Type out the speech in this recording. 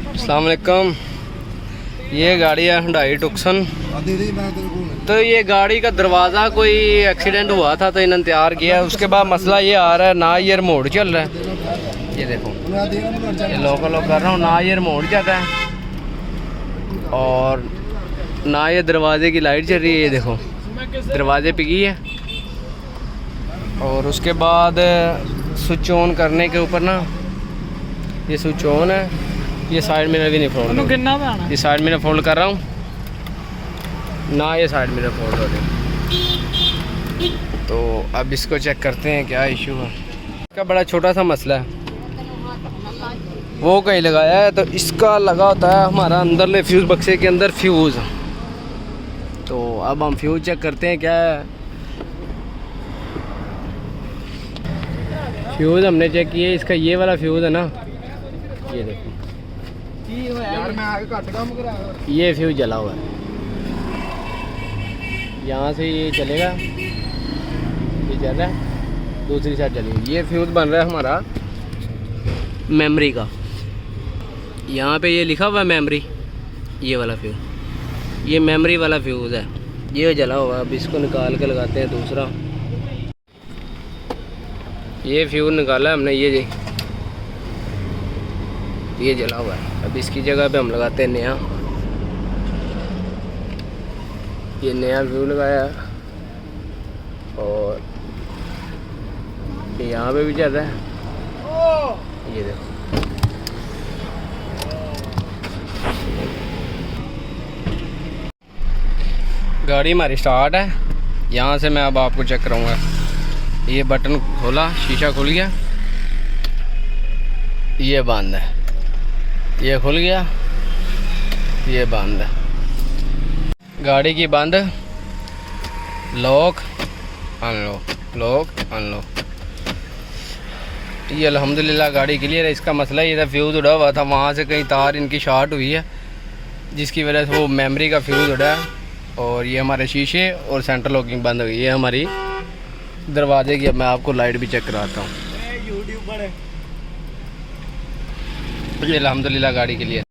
अस्सलाम वालेकुम। ये गाड़ी है हुंडई टुक्सन। तो ये गाड़ी का दरवाज़ा कोई एक्सीडेंट हुआ था तो इन्होंने तैयार किया। उसके बाद मसला ये आ रहा है, ना ये रिमोट चल रहा है। ये देखो, ये लोकल कर रहा हूँ, ना ये रिमोट चल रहा है और ना ये दरवाजे की लाइट चल रही है। ये देखो, दरवाजे पे की है। और उसके बाद स्विच ऑन करने के ऊपर ना, ये स्विच ऑन है, ये साइड मिरर भी नहीं फोल्ड, ये साइड मिरर फोल्ड कर रहा हूँ ना, ये साइड मिरर फोल्ड हो रही। तो अब इसको चेक करते हैं क्या इशू है। इसका बड़ा छोटा सा मसला है, वो कहीं लगाया है तो इसका लगा होता है हमारा अंदर फ्यूज़ बक्से के अंदर फ्यूज़। तो अब हम फ्यूज़ चेक करते हैं क्या है। फ्यूज़ हमने चेक किए, इसका ये वाला फ्यूज़ है ना, ये देखो, ये फ्यूज़ जला हुआ है। यहाँ से ये चलेगा, ये चल रहा है, दूसरी साइड चलेगी। ये फ्यूज़ बन रहा है हमारा मेमोरी का। यहाँ पे ये लिखा हुआ है मेमोरी, ये वाला फ्यूज़, ये मेमोरी वाला फ्यूज़ है, ये जला हुआ है। अब इसको निकाल के लगाते हैं दूसरा। ये फ्यूज़ निकाला हमने, ये जला हुआ है। अब इसकी जगह पे हम लगाते हैं नया, ये नया फ्यूज़ लगाया और यहाँ पे भी चल रहा है। ये देखो, गाड़ी हमारी स्टार्ट है। यहाँ से मैं अब आपको चेक करूँगा। ये बटन खोला, शीशा खुल गया, ये बंद है, ये खुल गया, ये बंद है। गाड़ी की बंद, लॉक अनलॉक, लॉक अनलॉक। ये अल्हम्दुलिल्लाह गाड़ी क्लियर है। इसका मसला ये था, फ्यूज़ उड़ा हुआ था, वहाँ से कहीं तार इनकी शॉर्ट हुई है जिसकी वजह से वो मेमोरी का फ्यूज़ उड़ा है। और ये हमारे शीशे और सेंटर लॉकिंग बंद हुई है हमारी दरवाजे की। अब मैं आपको लाइट भी चेक कराता हूँ। ये अल्हम्दुलिल्लाह गाड़ी के लिए